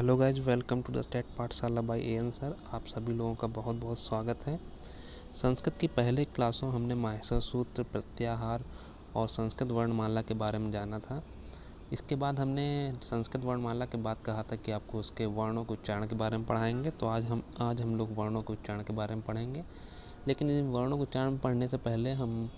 Hello guys, welcome to the TET पाठशाला by AN sir. आप सभी लोगों का बहुत बहुत स्वागत है। संस्कृत की पहले क्लासों हमने माहेश्वर सूत्र, प्रत्याहार और संस्कृत वर्णमाला के बारे में जाना था। इसके बाद हमने संस्कृत वर्णमाला के बाद कहा था कि आपको उसके वर्णों के उच्चारण के बारे में पढ़ाएंगे। तो आज हम लोग वर्णों के उच्चारण के बारे में पढ़ेंगे। लेकिन इन वर्णों के उच्चारण पढ़ने से पहले हम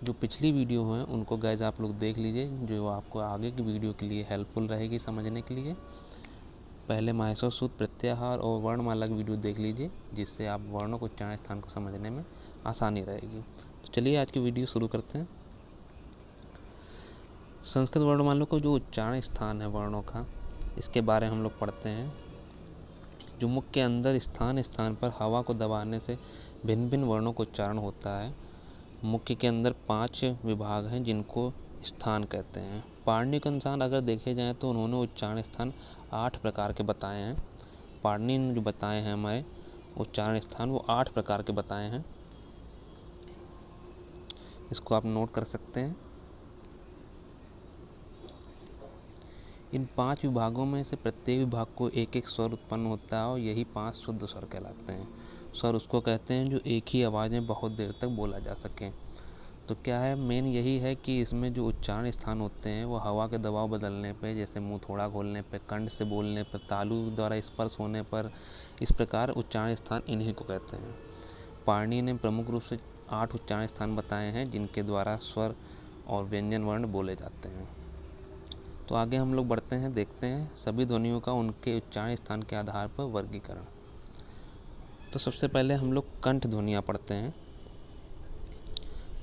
जो पिछली वीडियो हैं उनको गाइज आप लोग देख लीजिए, जो आपको आगे की वीडियो के लिए हेल्पफुल रहेगी समझने के लिए। पहले माहेश्वर सूत्र, प्रत्याहार और वर्णमाला की वीडियो देख लीजिए, जिससे आप वर्णों को उच्चारण स्थान को समझने में आसानी रहेगी। तो चलिए आज की वीडियो शुरू करते हैं। संस्कृत वर्णमाला को जो उच्चारण स्थान है वर्णों का, इसके बारे में हम लोग पढ़ते हैं। जो मुख के अंदर स्थान स्थान पर हवा को दबाने से भिन्न भिन्न वर्णों का उच्चारण होता है। मुख्य के अंदर 5 विभाग हैं जिनको स्थान कहते हैं। पाणिनि के अनुसार अगर देखे जाएँ तो उन्होंने उच्चारण स्थान 8 प्रकार के बताए हैं। पाणिनि ने जो बताए हैं हमें उच्चारण स्थान, वो 8 प्रकार के बताए हैं। इसको आप नोट कर सकते हैं। इन 5 विभागों में से प्रत्येक विभाग को एक एक स्वर उत्पन्न होता है और यही 5 शुद्ध स्वर कहलाते हैं। स्वर उसको कहते हैं जो एक ही आवाज़ में बहुत देर तक बोला जा सके। तो क्या है, मेन यही है कि इसमें जो उच्चारण स्थान होते हैं वो हवा के दबाव बदलने पे, जैसे मुंह थोड़ा खोलने पे, कंठ से बोलने पर, तालु द्वारा स्पर्श होने पर, इस प्रकार उच्चारण स्थान इन्हीं को कहते हैं। पाणिनि ने प्रमुख रूप से 8 उच्चारण स्थान बताए हैं जिनके द्वारा स्वर और व्यंजन वर्ण बोले जाते हैं। तो आगे हम लोग बढ़ते हैं, देखते हैं सभी ध्वनियों का उनके उच्चारण स्थान के आधार पर वर्गीकरण। तो सबसे पहले हम लोग कंठ ध्वनियाँ पढ़ते हैं।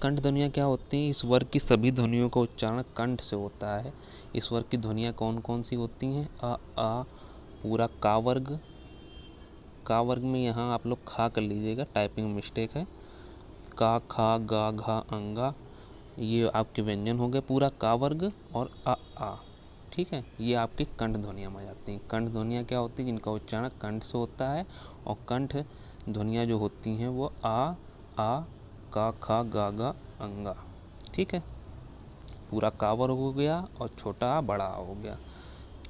कंठ ध्वनियाँ क्या होती हैं? इस वर्ग की सभी ध्वनियों का उच्चारण कंठ से होता है। इस वर्ग की ध्वनियाँ कौन कौन सी होती हैं? आ पूरा का वर्ग। का वर्ग में यहाँ आप लोग खा कर लीजिएगा, टाइपिंग मिस्टेक है। का, खा, गा, घा, अंगा, ये आपके व्यंजन हो गए पूरा का वर्ग। और आ, ठीक है, ये आपकी कंठ ध्वनियाँ आ जाती हैं। कंठ ध्वनियाँ क्या होती हैं? जिनका उच्चारण कंठ से होता है। और कंठ ध्वनियाँ जो होती हैं वो आ, का, खा, गा, गा, अंगा, ठीक है। पूरा का वर्ग हो गया और छोटा आ बड़ा हो गया,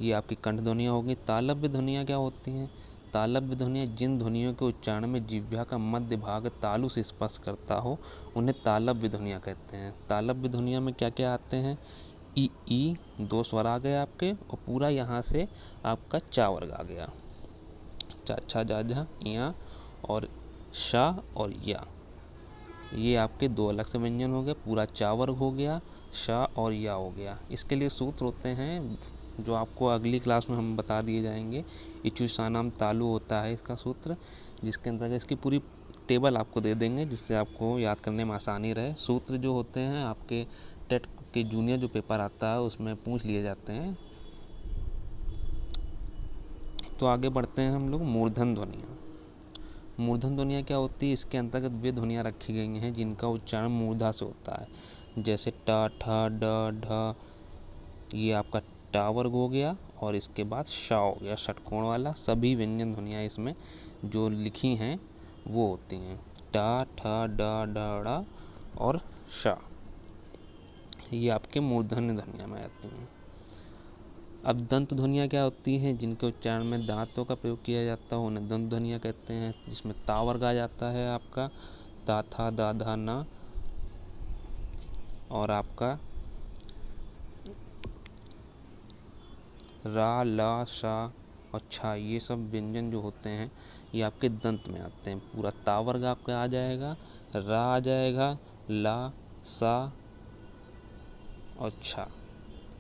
ये आपकी कंठ ध्वनियाँ होगी। तालव्य ध्वनियाँ क्या होती हैं? तालव्य ध्वनियाँ जिन ध्वनियों के उच्चारण में जिह्वा का मध्य भाग तालु से स्पर्श करता हो उन्हें तालव्य ध्वनियाँ कहते हैं। तालव्य ध्वनियों में क्या क्या आते हैं? ई 2 स्वर आ गए आपके, और पूरा यहाँ से आपका चा वर्ग आ गया, चा, छा, जा, झा, या, और शा और या, ये आपके 2 अलग से व्यंजन हो गए। पूरा चा वर्ग हो गया, शा और या हो गया। इसके लिए सूत्र होते हैं जो आपको अगली क्लास में हम बता दिए जाएंगे। इचुसानाम तालु होता है इसका सूत्र, जिसके अंतर्गत इसकी पूरी टेबल आपको दे देंगे जिससे आपको याद करने में आसानी रहे। सूत्र जो होते हैं आपके टेट के जूनियर जो पेपर आता है उसमें पूछ लिए जाते हैं। तो आगे बढ़ते हैं हम लोग। मूर्धन ध्वनियाँ। मूर्धन ध्वनियाँ क्या होती है? इसके अंतर्गत वे ध्वनियाँ रखी गई हैं जिनका उच्चारण मूर्धा से होता है, जैसे टा, ठा, ड, ढ, ये आपका टा वर्ग हो गया। और इसके बाद शा हो गया, षटकोण वाला। सभी व्यंजन ध्वनियाँ इसमें जो लिखी हैं वो होती हैं, टा, ठा, ड, ढ, ड़ और शा, ये आपके मूर्धन्य ध्वनियाँ में आती हैं। अब दंत ध्वनियाँ क्या होती हैं? जिनके उच्चारण में दांतों का प्रयोग किया जाता है उन्हें दंत ध्वनियाँ कहते हैं, जिसमें ता वर्ग आ जाता है आपका, ता, था, दा, धा, ना, और आपका रा, ला, सा और छा, ये सब व्यंजन जो होते हैं ये आपके दंत में आते हैं। पूरा ता वर्ग आपका आ जाएगा, रा आ जाएगा, ला, सा और छा,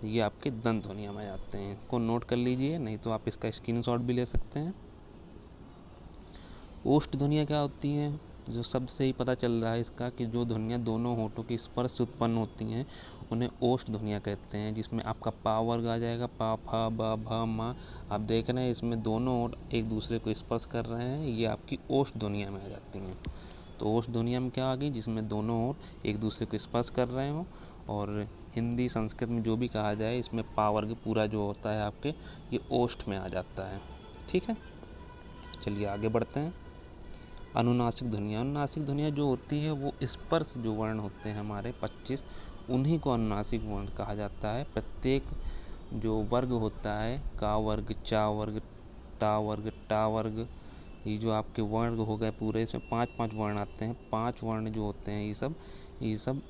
ये आपके दंत ध्वनियाँ में आते हैं। इसको नोट कर लीजिए, नहीं तो आप इसका स्क्रीनशॉट भी ले सकते हैं। ओष्ठ ध्वनियाँ क्या होती हैं? जो शब्द से ही पता चल रहा है इसका कि जो ध्वनियाँ दोनों होठों के स्पर्श से उत्पन्न होती हैं उन्हें ओष्ठ ध्वनियाँ कहते हैं, जिसमें आपका पा वर्ग आ जाएगा, पा, फा, ब, भ, मा। आप देख रहे हैं इसमें दोनों होठ एक दूसरे को स्पर्श कर रहे हैं, ये आपकी ओष्ठ ध्वनियाँ में आ जाती हैं। तो ओष्ठ ध्वनियाँ में क्या आ गई? जिसमें दोनों होठ एक दूसरे को स्पर्श कर रहे हों। और हिंदी संस्कृत में जो भी कहा जाए, इसमें पा वर्ग पूरा जो होता है आपके ये ओष्ठ में आ जाता है, ठीक है। चलिए आगे बढ़ते हैं। अनुनासिक ध्वनियाँ। अनुनासिक ध्वनियाँ जो होती है वो स्पर्श जो वर्ण होते हैं हमारे 25, उन्हीं को अनुनासिक वर्ण कहा जाता है। प्रत्येक जो वर्ग होता है, का वर्ग, चा वर्ग, ता वर्ग, टा वर्ग। ये जो आपके वर्ण हो गए पूरे, इसमें 5-5 वर्ण आते हैं। 5 वर्ण जो होते हैं ये सब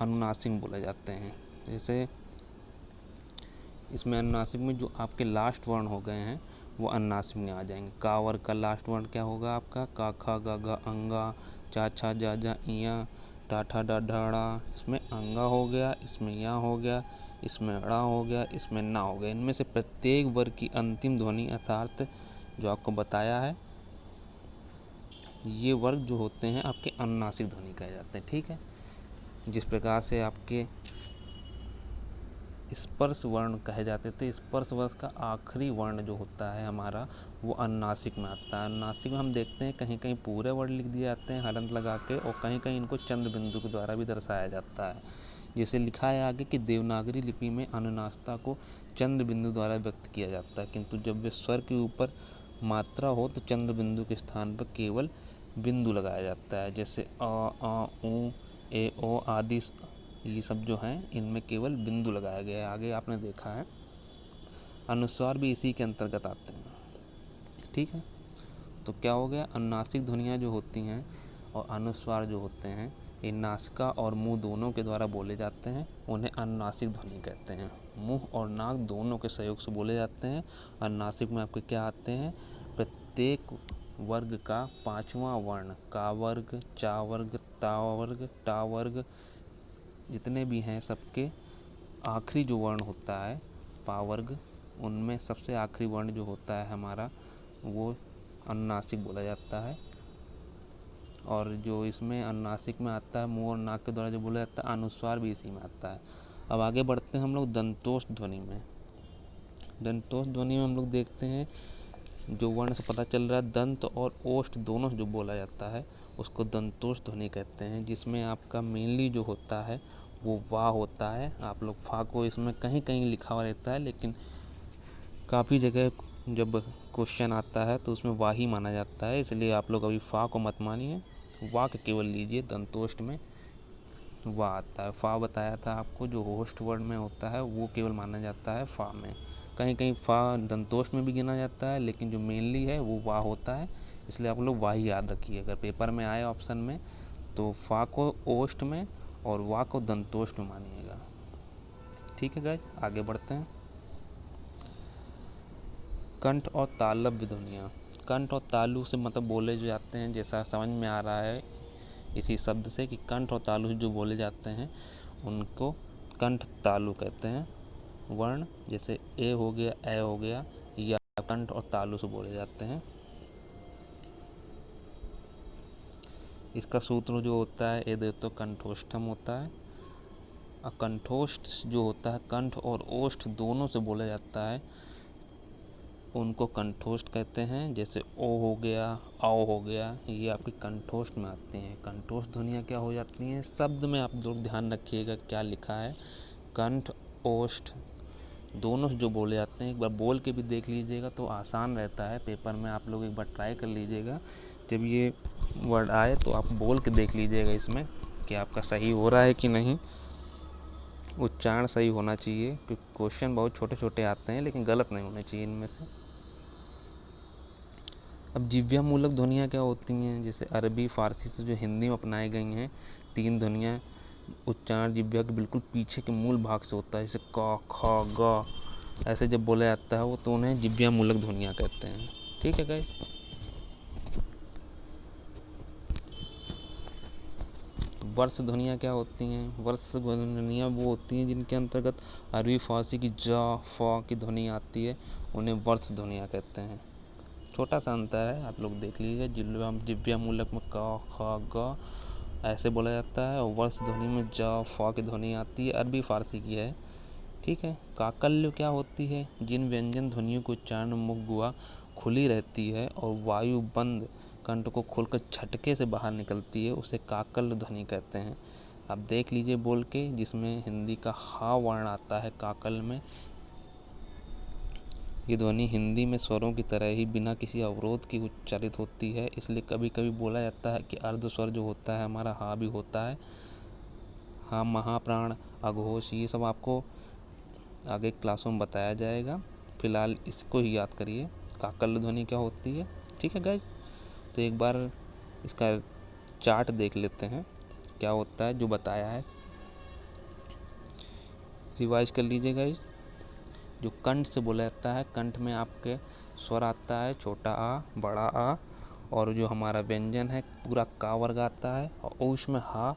अनुनासिक बोले जाते हैं। जैसे इसमें अनुनासिक में जो आपके लास्ट वर्ण हो गए हैं वो अनुनासिक में आ जाएंगे। का वर्ग का लास्ट वर्ण क्या होगा आपका? का, खा, गा, घा, अंगा, चा, छा, जा, जा, इया, टा, ठा, डा, ढा, इसमें अंगा हो गया, इसमें या हो गया, इसमें ड़ा हो गया, इसमें ना हो गया। इनमें से प्रत्येक वर्ग की अंतिम ध्वनि अर्थात जो आपको बताया है, ये वर्ग जो होते हैं आपके अनुनासिक ध्वनि कहे जाते हैं। ठीक है, जिस प्रकार से आपके स्पर्श वर्ण कहे जाते थे, स्पर्श वर्ण का आखिरी वर्ण जो होता है हमारा वो अनुनासिक में आता है। अनुनासिक में हम देखते हैं कहीं कहीं पूरे वर्ण लिख दिए जाते हैं हलंत लगा के, और कहीं कहीं इनको चंद्र बिंदु के द्वारा भी दर्शाया जाता है। जैसे लिखा है आगे कि देवनागरी लिपि में अनुनासिकता को चंद्र बिंदु द्वारा व्यक्त किया जाता है, किंतु जब वे स्वर के ऊपर मात्रा हो तो चंद्र बिंदु के स्थान पर केवल बिंदु लगाया जाता है। जैसे आ, ऊ, ए, ओ आदि ये सब जो हैं इनमें केवल बिंदु लगाया गया है। आगे आपने देखा है अनुस्वार भी इसी के अंतर्गत आते हैं। ठीक है, तो क्या हो गया, अनुनासिक ध्वनियाँ जो होती हैं और अनुस्वार जो होते हैं ये नासिका और मुंह दोनों के द्वारा बोले जाते हैं, उन्हें अनुनासिक ध्वनि कहते हैं। मुंह और नाक दोनों के सहयोग से बोले जाते हैं। अनुनासिक में आपके क्या आते हैं? प्रत्येक वर्ग का 5वां वर्ण, का वर्ग, चा वर्ग, ता वर्ग, टा वर्ग, जितने भी हैं सबके आखिरी जो वर्ण होता है पा वर्ग, उनमें सबसे आखिरी वर्ण जो होता है हमारा वो अनुनासिक बोला जाता है। और जो इसमें अनुनासिक में आता है मुंह और नाक के द्वारा जो बोला जाता है, अनुस्वार भी इसी में आता है। अब आगे बढ़ते हैं हम लोग दंतोष्ठ ध्वनि में। दंतोष्ठ ध्वनि में हम लोग देखते हैं जो वर्ण से पता चल रहा है दंत और ओष्ठ दोनों जो बोला जाता है उसको दंतोष्ठ ध्वनि कहते हैं, जिसमें आपका मेनली जो होता है वो वाह होता है। आप लोग फा को इसमें कहीं कहीं लिखा हुआ रहता है, लेकिन काफ़ी जगह जब क्वेश्चन आता है तो उसमें वाह ही माना जाता है, इसलिए आप लोग अभी फा को मत मानिए, वाह के केवल लीजिए। दंतोष्ठ में वाह आता है। फा बताया था आपको, जो होस्ट वर्ड में होता है वो केवल माना जाता है फा में। कहीं कहीं फा दंतोष्ठ में भी गिना जाता है, लेकिन जो मेनली है वो वाह होता है, इसलिए आप लोग वाह ही याद रखिए। अगर पेपर में आए ऑप्शन में तो फा को ओष्ठ में और वाह को दंतोष्ठ में मानिएगा। ठीक है गाइस, आगे बढ़ते हैं। कंठ और तालव्य ध्वनियाँ। कंठ और तालु से मतलब बोले जो जाते हैं, जैसा समझ में आ रहा है इसी शब्द से कि कंठ और तालु जो बोले जाते हैं उनको कंठ तालु कहते हैं। वर्ण जैसे ए हो गया, ए हो गया, या कंठ और तालु से बोले जाते हैं। इसका सूत्र जो होता है ए तो कंठोष्ठम होता है। कंठोष्ठ जो होता है कंठ और ओष्ठ दोनों से बोला जाता है, उनको कंठोष्ठ कहते हैं। जैसे ओ हो गया, आओ हो गया, ये आपके कंठोष्ठ में आते हैं। कंठोष्ठ ध्वनियाँ क्या हो जाती हैं? शब्द में आप लोग ध्यान रखिएगा क्या लिखा है, कंठ ओष्ठ दोनों जो बोले जाते हैं। एक बार बोल के भी देख लीजिएगा तो आसान रहता है, पेपर में आप लोग एक बार ट्राई कर लीजिएगा। जब ये वर्ड आए तो आप बोल के देख लीजिएगा इसमें कि आपका सही हो रहा है कि नहीं, उच्चारण सही होना चाहिए, क्योंकि क्वेश्चन बहुत छोटे छोटे आते हैं लेकिन गलत नहीं होने चाहिए इनमें से। अब जिह्वा मूलक ध्वनियाँ क्या होती हैं? जैसे अरबी फारसी से जो हिंदी में अपनाई गई हैं 3 ध्वनियाँ, उच्चारण जिह्वा के बिल्कुल पीछे के मूल भाग से होता है। जैसे क, ख, ग ऐसे जब बोला जाता है वो, तो उन्हें जिह्वा मूलक ध्वनियाँ कहते हैं। ठीक है गाइस, वर्ष ध्वनियाँ क्या होती हैं? वर्ष ध्वनियाँ वो होती हैं जिनके अंतर्गत अरबी फारसी की ज, फ की ध्वनि आती है, उन्हें वर्ष ध्वनियाँ कहते हैं। छोटा सा अंतर है, आप लोग देख लीजिए। जिह्वा मूलक में क, ख, ग ऐसे बोला जाता है, और वर्ष ध्वनि में ज, फ की ध्वनि आती है, अरबी फारसी की है। ठीक है, काकल्य क्या होती है? जिन व्यंजन ध्वनियों को उच्चारण मुख गुहा खुली रहती है और वायु बंद कंठ को खोलकर झटके से बाहर निकलती है, उसे काकल्य ध्वनि कहते हैं। आप देख लीजिए बोल के, जिसमें हिंदी का हा वर्ण आता है काकल में। ये ध्वनि हिंदी में स्वरों की तरह ही बिना किसी अवरोध की उच्चारित होती है, इसलिए कभी कभी बोला जाता है कि अर्ध स्वर जो होता है हमारा हा भी होता है। हाँ, महाप्राण, अघोष, ये सब आपको आगे क्लासों में बताया जाएगा, फिलहाल इसको ही याद करिए। काकल्य ध्वनि क्या होती है। ठीक है गाइज, तो एक बार इसका चार्ट देख लेते हैं क्या होता है जो बताया है, रिवाइज कर लीजिए गाइज। जो कंठ से बोला जाता है, कंठ में आपके स्वर आता है छोटा आ, बड़ा आ, और जो हमारा व्यंजन है पूरा का वर्ग आता है, और ऊष्म में हा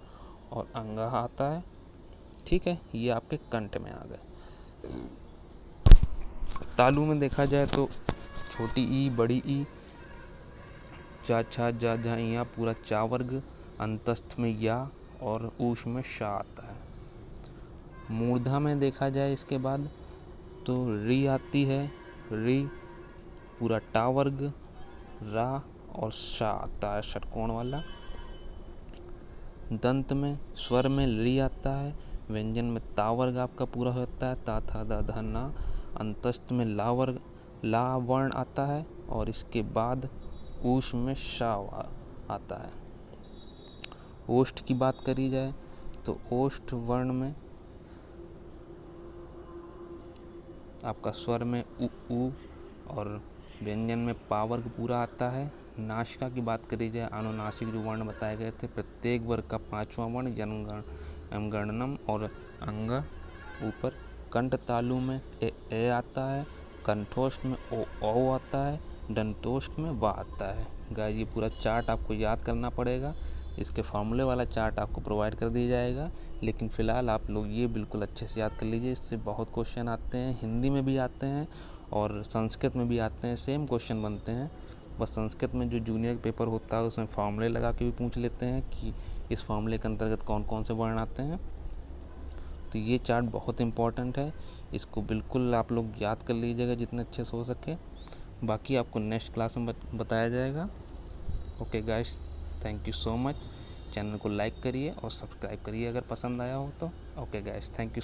और अंगा आता है। ठीक है, ये आपके कंठ में आ गए। तालु में देखा जाए तो छोटी ई, बड़ी ई, चा छा जा झा या पूरा चा वर्ग, अंतस्थ में या और ऊष्म में शा आता है। मूर्धा में देखा जाए इसके बाद तो री आती है, री पूरा टा वर्ग, रा और शा आता है षटकोण वाला। दंत में स्वर में ली आता है, व्यंजन में ता वर्ग आपका पूरा होता है, ता था दा धा ना। अंतस्थ में ला वर्ग, ला वर्ण आता है, और इसके बाद ऊष्म में शा आता है। ओष्ठ की बात करी जाए तो ओष्ठ वर्ण में आपका स्वर में उ और व्यंजन में पा वर्ग पूरा आता है। नासिका की बात करी जाए, अनुनासिक जो वर्ण बताए गए थे, प्रत्येक वर्ग का 5वां वर्ण जन गणनम और अंग ऊपर। कंठ तालु में ए आता है, कंठोष्ठ में ओ आता है, दंतोष्ठ में वा आता है। गाइस ये पूरा चार्ट आपको याद करना पड़ेगा, इसके फॉर्मूले वाला चार्ट आपको प्रोवाइड कर दिया जाएगा, लेकिन फ़िलहाल आप लोग ये बिल्कुल अच्छे से याद कर लीजिए। इससे बहुत क्वेश्चन आते हैं, हिंदी में भी आते हैं और संस्कृत में भी आते हैं, सेम क्वेश्चन बनते हैं। बस संस्कृत में जो जूनियर पेपर होता है उसमें फॉर्मूले लगा के भी पूछ लेते हैं कि इस फॉर्मूले के अंतर्गत कौन कौन से वर्ण आते हैं। तो ये चार्ट बहुत इम्पॉर्टेंट है, इसको बिल्कुल आप लोग याद कर लीजिएगा जितने अच्छे से हो सके। बाकी आपको नेक्स्ट क्लास में बताया जाएगा। Okay guys, thank you so much. Channel को लाइक करिए और सब्सक्राइब करिए अगर पसंद आया हो तो। Okay guys, thank you.